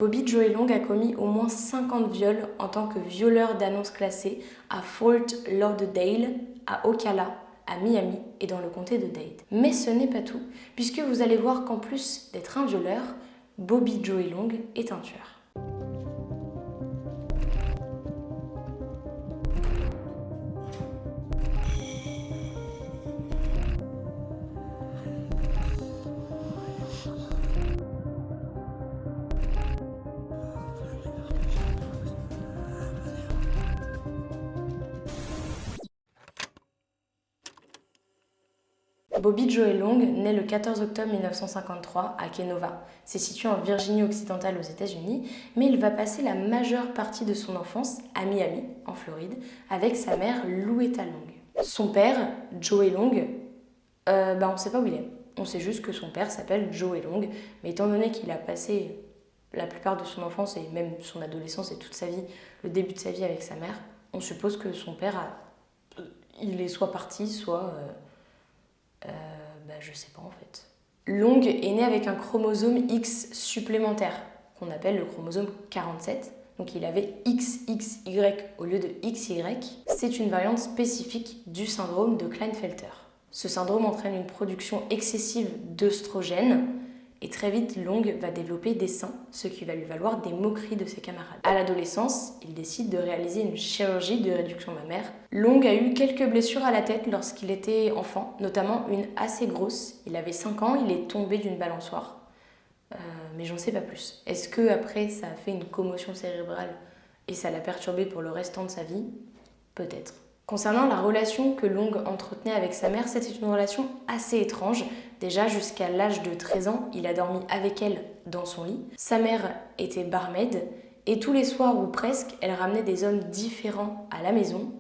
Bobby Joe Long a commis au moins 50 viols en tant que violeur d'annonces classées à Fort Lauderdale, à Ocala, à Miami et dans le comté de Dade. Mais ce n'est pas tout, puisque vous allez voir qu'en plus d'être un violeur, Bobby Joe Long est un tueur. Bobby Joe Long naît le 14 octobre 1953 à Kenova. C'est situé en Virginie-Occidentale aux États-Unis, mais il va passer la majeure partie de son enfance à Miami, en Floride, avec sa mère Louetta Long. Son père, Joe Long, on ne sait pas où il est. On sait juste que son père s'appelle Joe Long, mais étant donné qu'il a passé la plupart de son enfance et même son adolescence et toute sa vie, le début de sa vie avec sa mère, on suppose que son père il est soit parti, soit je sais pas en fait. Long est né avec un chromosome X supplémentaire, qu'on appelle le chromosome 47. Donc il avait XXY au lieu de XY. C'est une variante spécifique du syndrome de Klinefelter. Ce syndrome entraîne une production excessive d'œstrogènes et très vite Long va développer des seins, ce qui va lui valoir des moqueries de ses camarades. À l'adolescence, il décide de réaliser une chirurgie de réduction mammaire. Long a eu quelques blessures à la tête lorsqu'il était enfant, notamment une assez grosse. Il avait 5 ans, il est tombé d'une balançoire. Mais j'en sais pas plus. Est-ce que après ça a fait une commotion cérébrale et ça l'a perturbé pour le restant de sa vie? Peut-être. Concernant la relation que Long entretenait avec sa mère, c'était une relation assez étrange. Déjà, jusqu'à l'âge de 13 ans, il a dormi avec elle dans son lit. Sa mère était barmaid et tous les soirs ou presque, elle ramenait des hommes différents à la maison.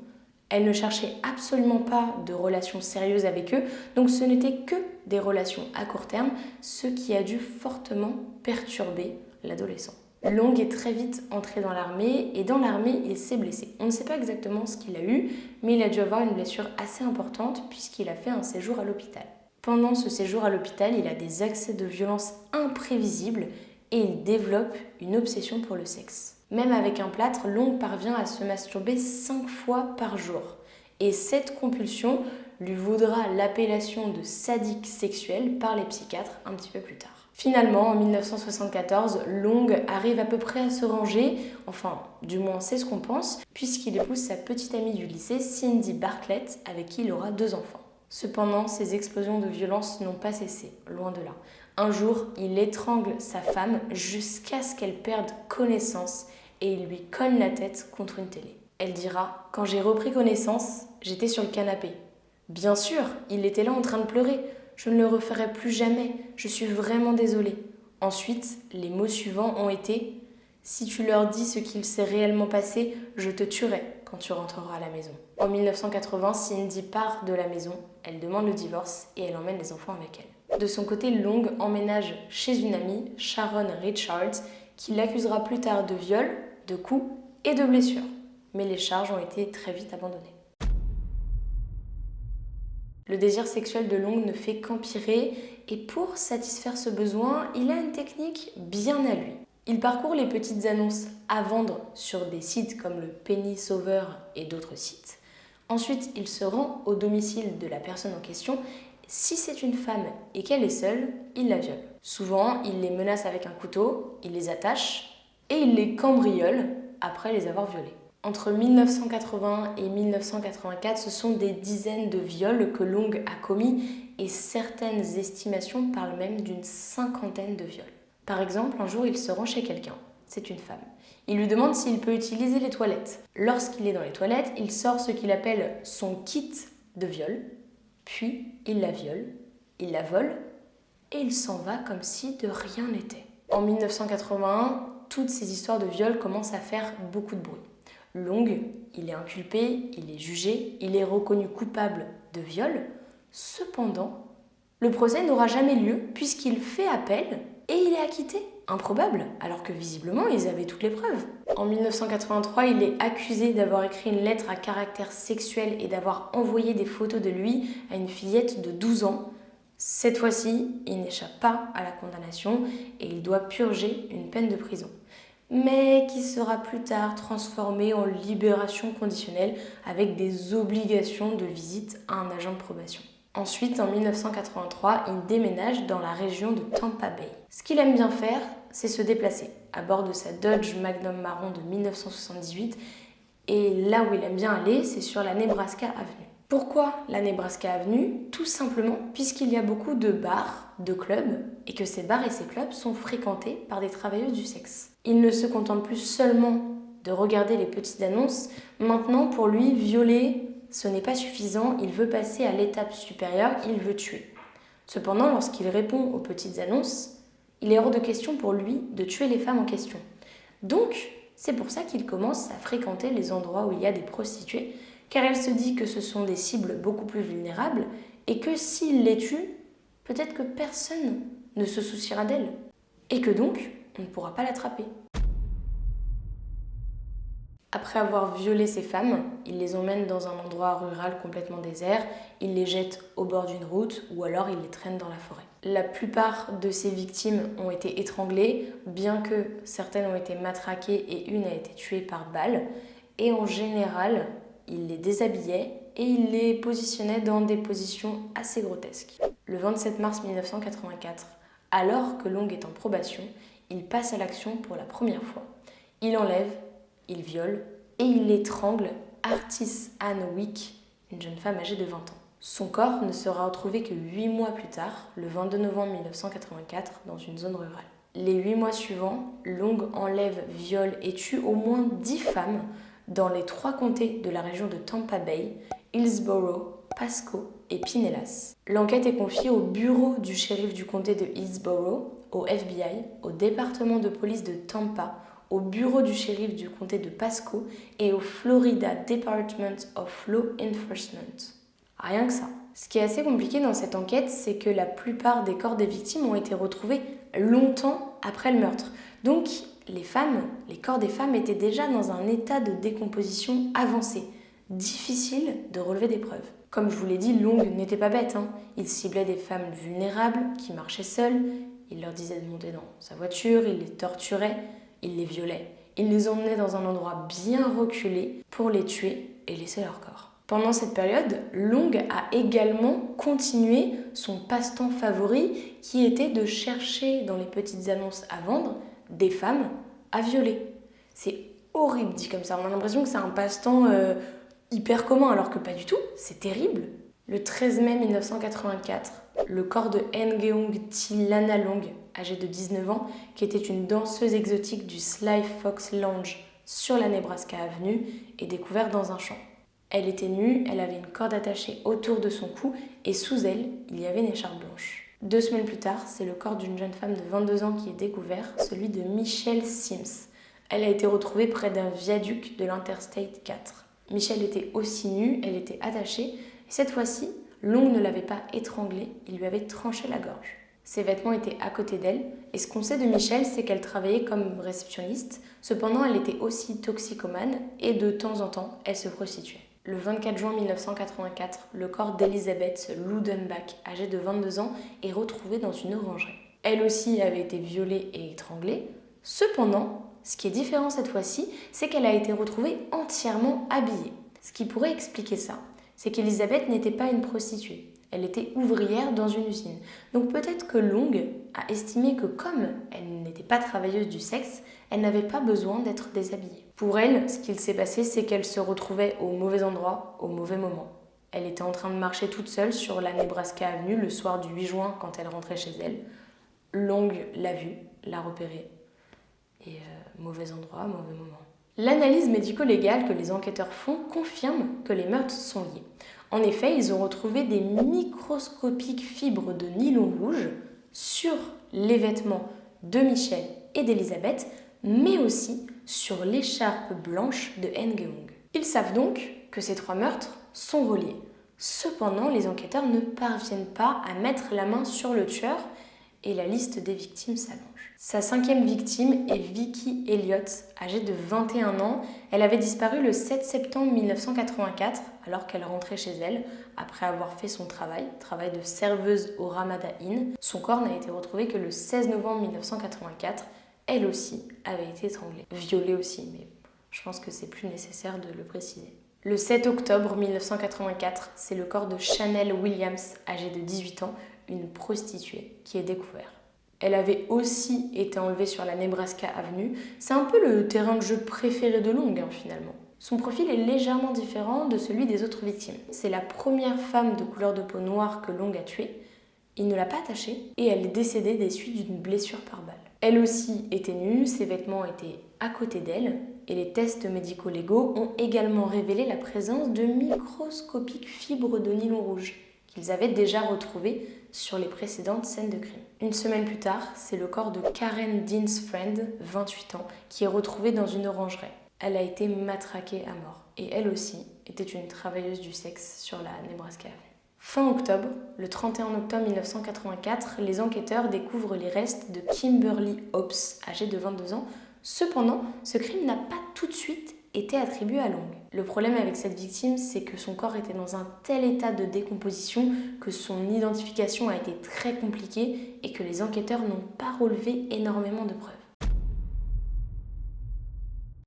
Elle ne cherchait absolument pas de relations sérieuses avec eux, donc ce n'était que des relations à court terme, ce qui a dû fortement perturber l'adolescent. Long est très vite entré dans l'armée et dans l'armée, il s'est blessé. On ne sait pas exactement ce qu'il a eu, mais il a dû avoir une blessure assez importante puisqu'il a fait un séjour à l'hôpital. Pendant ce séjour à l'hôpital, il a des accès de violence imprévisibles et il développe une obsession pour le sexe. Même avec un plâtre, Long parvient à se masturber 5 fois par jour. Et cette compulsion lui vaudra l'appellation de sadique sexuel par les psychiatres un petit peu plus tard. Finalement, en 1974, Long arrive à peu près à se ranger, enfin, du moins c'est ce qu'on pense, puisqu'il épouse sa petite amie du lycée, Cindy Bartlett, avec qui il aura 2 enfants. Cependant, ces explosions de violence n'ont pas cessé, loin de là. Un jour, il étrangle sa femme jusqu'à ce qu'elle perde connaissance et il lui cogne la tête contre une télé. Elle dira « Quand j'ai repris connaissance, j'étais sur le canapé. Bien sûr, il était là en train de pleurer. Je ne le referai plus jamais. Je suis vraiment désolée. » Ensuite, les mots suivants ont été « Si tu leur dis ce qu'il s'est réellement passé, je te tuerai quand tu rentreras à la maison. » En 1980, Cindy part de la maison, elle demande le divorce et elle emmène les enfants avec elle. De son côté, Long emménage chez une amie, Sharon Richards, qui l'accusera plus tard de viol, de coups et de blessures. Mais les charges ont été très vite abandonnées. Le désir sexuel de Long ne fait qu'empirer et pour satisfaire ce besoin, il a une technique bien à lui. Il parcourt les petites annonces à vendre sur des sites comme le Penny Saver et d'autres sites. Ensuite, il se rend au domicile de la personne en question. Si c'est une femme et qu'elle est seule, il la viole. Souvent, il les menace avec un couteau, il les attache et il les cambriole après les avoir violés. Entre 1980 et 1984, ce sont des dizaines de viols que Long a commis et certaines estimations parlent même d'une 50aine de viols. Par exemple, un jour, il se rend chez quelqu'un. C'est une femme. Il lui demande s'il peut utiliser les toilettes. Lorsqu'il est dans les toilettes, il sort ce qu'il appelle son kit de viol, puis il la viole, il la vole et il s'en va comme si de rien n'était. En 1981, toutes ces histoires de viol commencent à faire beaucoup de bruit. Long, il est inculpé, il est jugé, il est reconnu coupable de viol. Cependant, le procès n'aura jamais lieu puisqu'il fait appel et il est acquitté. Improbable, alors que visiblement ils avaient toutes les preuves. En 1983, il est accusé d'avoir écrit une lettre à caractère sexuel et d'avoir envoyé des photos de lui à une fillette de 12 ans. Cette fois-ci, il n'échappe pas à la condamnation et il doit purger une peine de prison, mais qui sera plus tard transformée en libération conditionnelle avec des obligations de visite à un agent de probation. Ensuite, en 1983, il déménage dans la région de Tampa Bay. Ce qu'il aime bien faire, c'est se déplacer à bord de sa Dodge Magnum marron de 1978. Et là où il aime bien aller, c'est sur la Nebraska Avenue. Pourquoi la Nebraska Avenue? Tout simplement puisqu'il y a beaucoup de bars, de clubs, et que ces bars et ces clubs sont fréquentés par des travailleuses du sexe. Il ne se contente plus seulement de regarder les petites annonces. Maintenant, pour lui, violer, ce n'est pas suffisant, il veut passer à l'étape supérieure, il veut tuer. Cependant, lorsqu'il répond aux petites annonces, il est hors de question pour lui de tuer les femmes en question. Donc, c'est pour ça qu'il commence à fréquenter les endroits où il y a des prostituées, car elle se dit que ce sont des cibles beaucoup plus vulnérables et que s'il les tue, peut-être que personne ne se souciera d'elle et que donc on ne pourra pas l'attraper. Après avoir violé ces femmes, il les emmène dans un endroit rural complètement désert, il les jette au bord d'une route ou alors il les traîne dans la forêt. La plupart de ces victimes ont été étranglées, bien que certaines ont été matraquées et une a été tuée par balle. Et en général, il les déshabillait et il les positionnait dans des positions assez grotesques. Le 27 mars 1984, alors que Long est en probation, il passe à l'action pour la première fois. Il enlève, il viole et il étrangle Artis Ann Wick, une jeune femme âgée de 20 ans. Son corps ne sera retrouvé que 8 mois plus tard, le 22 novembre 1984, dans une zone rurale. Les 8 mois suivants, Long enlève, viole et tue au moins 10 femmes dans les 3 comtés de la région de Tampa Bay, Hillsborough, Pasco et Pinellas. L'enquête est confiée au bureau du shérif du comté de Hillsborough, au FBI, au département de police de Tampa, au bureau du shérif du comté de Pasco et au Florida Department of Law Enforcement. Rien que ça. Ce qui est assez compliqué dans cette enquête, c'est que la plupart des corps des victimes ont été retrouvés longtemps après le meurtre. Donc, les corps des femmes étaient déjà dans un état de décomposition avancé. Difficile de relever des preuves. Comme je vous l'ai dit, Long n'était pas bête. Il ciblait des femmes vulnérables qui marchaient seules. Il leur disait de monter dans sa voiture, il les torturait, il les violait. Il les emmenait dans un endroit bien reculé pour les tuer et laisser leur corps. Pendant cette période, Long a également continué son passe-temps favori qui était de chercher dans les petites annonces à vendre des femmes à violer. C'est horrible dit comme ça, on a l'impression que c'est un passe-temps hyper commun alors que pas du tout, c'est terrible. Le 13 mai 1984, le corps de Ngeong Lana Long, âgée de 19 ans, qui était une danseuse exotique du Sly Fox Lounge sur la Nebraska Avenue, est découvert dans un champ. Elle était nue, elle avait une corde attachée autour de son cou et sous elle, il y avait une écharpe blanche. 2 semaines plus tard, c'est le corps d'une jeune femme de 22 ans qui est découvert, celui de Michelle Sims. Elle a été retrouvée près d'un viaduc de l'Interstate 4. Michelle était aussi nue, elle était attachée, et cette fois-ci, Long ne l'avait pas étranglée, il lui avait tranché la gorge. Ses vêtements étaient à côté d'elle, et ce qu'on sait de Michelle, c'est qu'elle travaillait comme réceptionniste. Cependant, elle était aussi toxicomane, et de temps en temps, elle se prostituait. Le 24 juin 1984, le corps d'Elizabeth Ludenbach, âgée de 22 ans, est retrouvé dans une orangerie. Elle aussi avait été violée et étranglée. Cependant, ce qui est différent cette fois-ci, c'est qu'elle a été retrouvée entièrement habillée. Ce qui pourrait expliquer ça, c'est qu'Elizabeth n'était pas une prostituée. Elle était ouvrière dans une usine. Donc peut-être que Long a estimé que comme elle n'était pas travailleuse du sexe, elle n'avait pas besoin d'être déshabillée. Pour elle, ce qu'il s'est passé, c'est qu'elle se retrouvait au mauvais endroit, au mauvais moment. Elle était en train de marcher toute seule sur la Nebraska Avenue le soir du 8 juin quand elle rentrait chez elle. Long l'a vue, l'a repérée. Et mauvais endroit, mauvais moment. L'analyse médico-légale que les enquêteurs font confirme que les meurtres sont liés. En effet, ils ont retrouvé des microscopiques fibres de nylon rouge sur les vêtements de Michelle et d'Elizabeth, mais aussi sur l'écharpe blanche de Ngeong. Ils savent donc que ces 3 meurtres sont reliés. Cependant, les enquêteurs ne parviennent pas à mettre la main sur le tueur et la liste des victimes s'allonge. Sa 5e victime est Vicky Elliott, âgée de 21 ans. Elle avait disparu le 7 septembre 1984 alors qu'elle rentrait chez elle après avoir fait son travail de serveuse au Ramada Inn. Son corps n'a été retrouvé que le 16 novembre 1984. Elle aussi avait été étranglée, violée aussi, mais je pense que c'est plus nécessaire de le préciser. Le 7 octobre 1984, c'est le corps de Chanel Williams, âgée de 18 ans, une prostituée, qui est découvert. Elle avait aussi été enlevée sur la Nebraska Avenue. C'est un peu le terrain de jeu préféré de Long, finalement. Son profil est légèrement différent de celui des autres victimes. C'est la première femme de couleur de peau noire que Long a tuée. Il ne l'a pas attachée et elle est décédée des suites d'une blessure par balle. Elle aussi était nue, ses vêtements étaient à côté d'elle et les tests médico-légaux ont également révélé la présence de microscopiques fibres de nylon rouge qu'ils avaient déjà retrouvées sur les précédentes scènes de crime. Une semaine plus tard, c'est le corps de Karen Dinsfriend, 28 ans, qui est retrouvé dans une orangerie. Elle a été matraquée à mort et elle aussi était une travailleuse du sexe sur la Nebraska Avenue. Fin octobre, le 31 octobre 1984, les enquêteurs découvrent les restes de Kimberly Hobbs, âgée de 22 ans. Cependant, ce crime n'a pas tout de suite été attribué à Long. Le problème avec cette victime, c'est que son corps était dans un tel état de décomposition que son identification a été très compliquée et que les enquêteurs n'ont pas relevé énormément de preuves.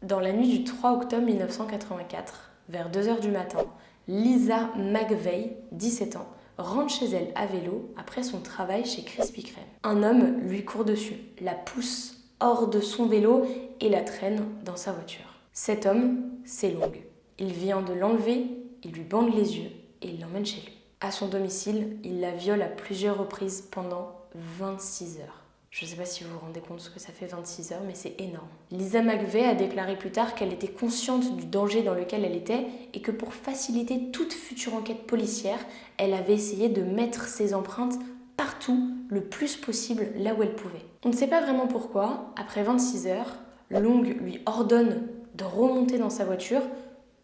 Dans la nuit du 3 octobre 1984, vers 2h du matin, Lisa McVeigh, 17 ans, rentre chez elle à vélo après son travail chez Krispy Kreme. Un homme lui court dessus, la pousse hors de son vélo et la traîne dans sa voiture. Cet homme, c'est Long. Il vient de l'enlever, il lui bande les yeux et il l'emmène chez lui. À son domicile, il la viole à plusieurs reprises pendant 26 heures. Je ne sais pas si vous vous rendez compte ce que ça fait 26 heures, mais c'est énorme. Lisa McVeigh a déclaré plus tard qu'elle était consciente du danger dans lequel elle était et que pour faciliter toute future enquête policière, elle avait essayé de mettre ses empreintes partout, le plus possible là où elle pouvait. On ne sait pas vraiment pourquoi, après 26 heures, Long lui ordonne de remonter dans sa voiture,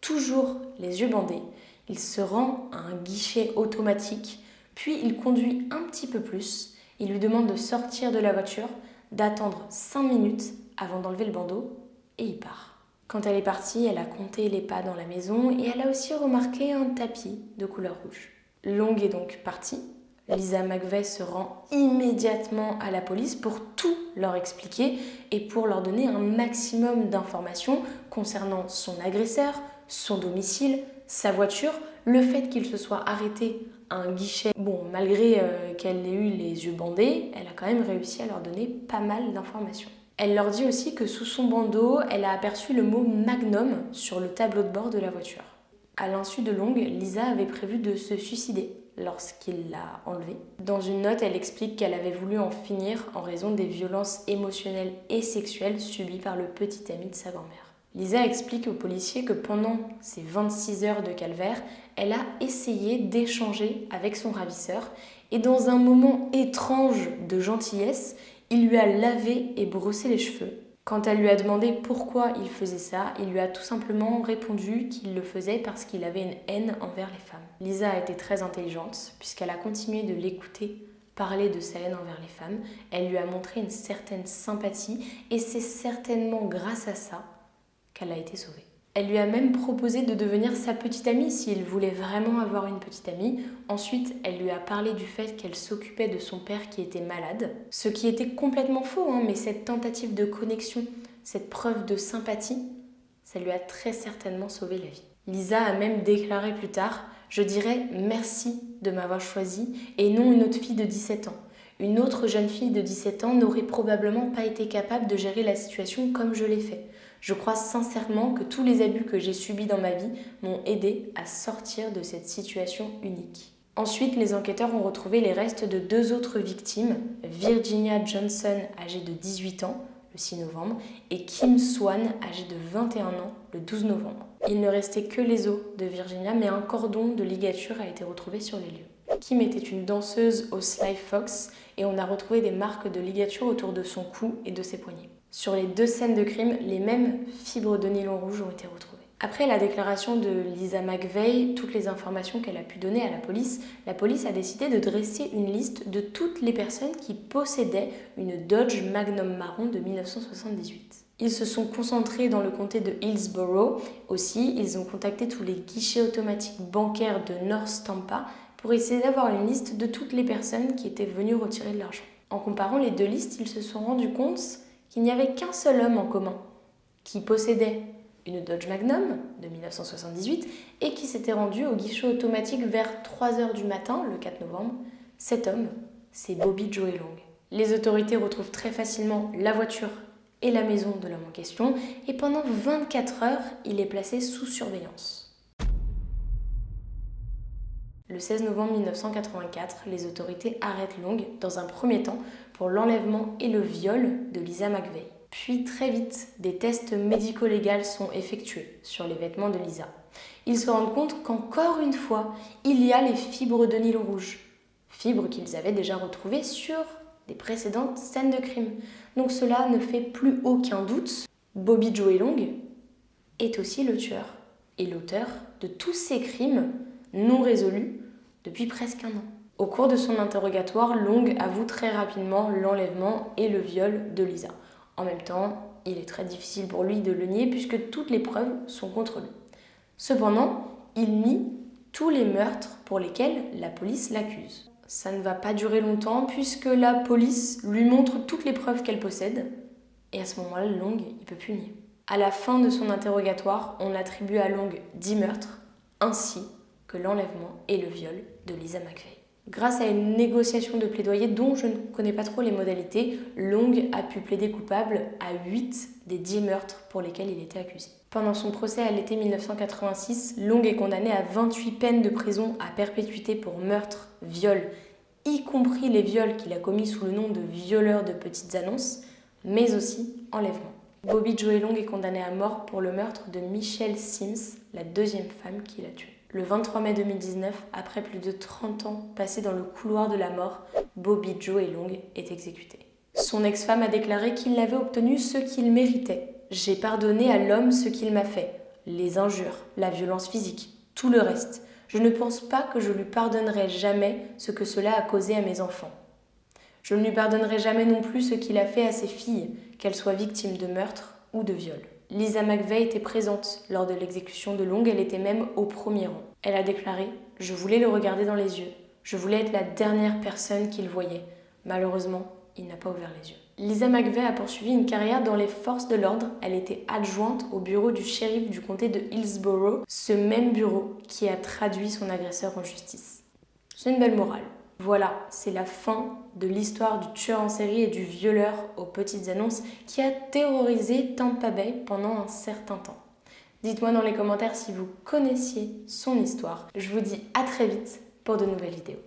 toujours les yeux bandés. Il se rend à un guichet automatique, puis il conduit un petit peu plus. Il lui demande de sortir de la voiture, d'attendre 5 minutes avant d'enlever le bandeau, et il part. Quand elle est partie, elle a compté les pas dans la maison et elle a aussi remarqué un tapis de couleur rouge. Long est donc partie. Lisa McVeigh se rend immédiatement à la police pour tout leur expliquer et pour leur donner un maximum d'informations concernant son agresseur, son domicile, sa voiture, le fait qu'il se soit arrêté à un guichet. Bon, malgré qu'elle ait eu les yeux bandés, elle a quand même réussi à leur donner pas mal d'informations. Elle leur dit aussi que sous son bandeau, elle a aperçu le mot Magnum sur le tableau de bord de la voiture. À l'insu de Long, Lisa avait prévu de se suicider lorsqu'il l'a enlevée. Dans une note, elle explique qu'elle avait voulu en finir en raison des violences émotionnelles et sexuelles subies par le petit ami de sa grand-mère. Lisa explique aux policiers que pendant ces 26 heures de calvaire, elle a essayé d'échanger avec son ravisseur et dans un moment étrange de gentillesse, il lui a lavé et brossé les cheveux. Quand elle lui a demandé pourquoi il faisait ça, il lui a tout simplement répondu qu'il le faisait parce qu'il avait une haine envers les femmes. Lisa a été très intelligente puisqu'elle a continué de l'écouter parler de sa haine envers les femmes. Elle lui a montré une certaine sympathie et c'est certainement grâce à ça qu'elle a été sauvée. Elle lui a même proposé de devenir sa petite amie s'il voulait vraiment avoir une petite amie. Ensuite, elle lui a parlé du fait qu'elle s'occupait de son père qui était malade. Ce qui était complètement faux, mais cette tentative de connexion, cette preuve de sympathie, ça lui a très certainement sauvé la vie. Lisa a même déclaré plus tard « Je dirais merci de m'avoir choisie et non une autre fille de 17 ans. Une autre jeune fille de 17 ans n'aurait probablement pas été capable de gérer la situation comme je l'ai fait. Je crois sincèrement que tous les abus que j'ai subis dans ma vie m'ont aidé à sortir de cette situation unique. » Ensuite, les enquêteurs ont retrouvé les restes de 2 autres victimes, Virginia Johnson, âgée de 18 ans, le 6 novembre, et Kim Swan, âgée de 21 ans, le 12 novembre. Il ne restait que les os de Virginia, mais un cordon de ligature a été retrouvé sur les lieux. Kim était une danseuse au Sly Fox et on a retrouvé des marques de ligature autour de son cou et de ses poignets. Sur les 2 scènes de crime, les mêmes fibres de nylon rouge ont été retrouvées. Après la déclaration de Lisa McVeigh, toutes les informations qu'elle a pu donner à la police a décidé de dresser une liste de toutes les personnes qui possédaient une Dodge Magnum marron de 1978. Ils se sont concentrés dans le comté de Hillsborough. Aussi, ils ont contacté tous les guichets automatiques bancaires de North Tampa pour essayer d'avoir une liste de toutes les personnes qui étaient venues retirer de l'argent. En comparant les deux listes, ils se sont rendus compte qu'il n'y avait qu'un seul homme en commun qui possédait une Dodge Magnum de 1978 et qui s'était rendu au guichet automatique vers 3h du matin, le 4 novembre. Cet homme, c'est Bobby Joe Long. Les autorités retrouvent très facilement la voiture et la maison de l'homme en question et pendant 24 heures, il est placé sous surveillance. Le 16 novembre 1984, les autorités arrêtent Long dans un premier temps pour l'enlèvement et le viol de Lisa McVeigh. Puis très vite, des tests médico-légaux sont effectués sur les vêtements de Lisa. Ils se rendent compte qu'encore une fois, il y a les fibres de nylon rouge, fibres qu'ils avaient déjà retrouvées sur des précédentes scènes de crime. Donc cela ne fait plus aucun doute, Bobby Joe Long est aussi le tueur et l'auteur de tous ces crimes non résolus depuis presque un an. Au cours de son interrogatoire, Long avoue très rapidement l'enlèvement et le viol de Lisa. En même temps, il est très difficile pour lui de le nier puisque toutes les preuves sont contre lui. Cependant, il nie tous les meurtres pour lesquels la police l'accuse. Ça ne va pas durer longtemps puisque la police lui montre toutes les preuves qu'elle possède et à ce moment-là, Long, il ne peut plus nier. À la fin de son interrogatoire, on attribue à Long 10 meurtres ainsi que l'enlèvement et le viol de Lisa McVeigh. Grâce à une négociation de plaidoyer dont je ne connais pas trop les modalités, Long a pu plaider coupable à 8 des 10 meurtres pour lesquels il était accusé. Pendant son procès à l'été 1986, Long est condamné à 28 peines de prison à perpétuité pour meurtre, viol, y compris les viols qu'il a commis sous le nom de violeur de petites annonces, mais aussi enlèvement. Bobby Joe Long est condamné à mort pour le meurtre de Michelle Sims, la deuxième femme qu'il a tuée. Le 23 mai 2019, après plus de 30 ans passés dans le couloir de la mort, Bobby Joe Long est exécuté. Son ex-femme a déclaré qu'il avait obtenu ce qu'il méritait. « J'ai pardonné à l'homme ce qu'il m'a fait, les injures, la violence physique, tout le reste. Je ne pense pas que je lui pardonnerai jamais ce que cela a causé à mes enfants. Je ne lui pardonnerai jamais non plus ce qu'il a fait à ses filles, qu'elles soient victimes de meurtre ou de viol. » Lisa McVeigh était présente lors de l'exécution de Long, elle était même au premier rang. Elle a déclaré « Je voulais le regarder dans les yeux. Je voulais être la dernière personne qu'il voyait. Malheureusement, il n'a pas ouvert les yeux. » Lisa McVeigh a poursuivi une carrière dans les forces de l'ordre. Elle était adjointe au bureau du shérif du comté de Hillsborough, ce même bureau qui a traduit son agresseur en justice. C'est une belle morale. Voilà, c'est la fin de l'histoire du tueur en série et du violeur aux petites annonces qui a terrorisé Tampa Bay pendant un certain temps. Dites-moi dans les commentaires si vous connaissiez son histoire. Je vous dis à très vite pour de nouvelles vidéos.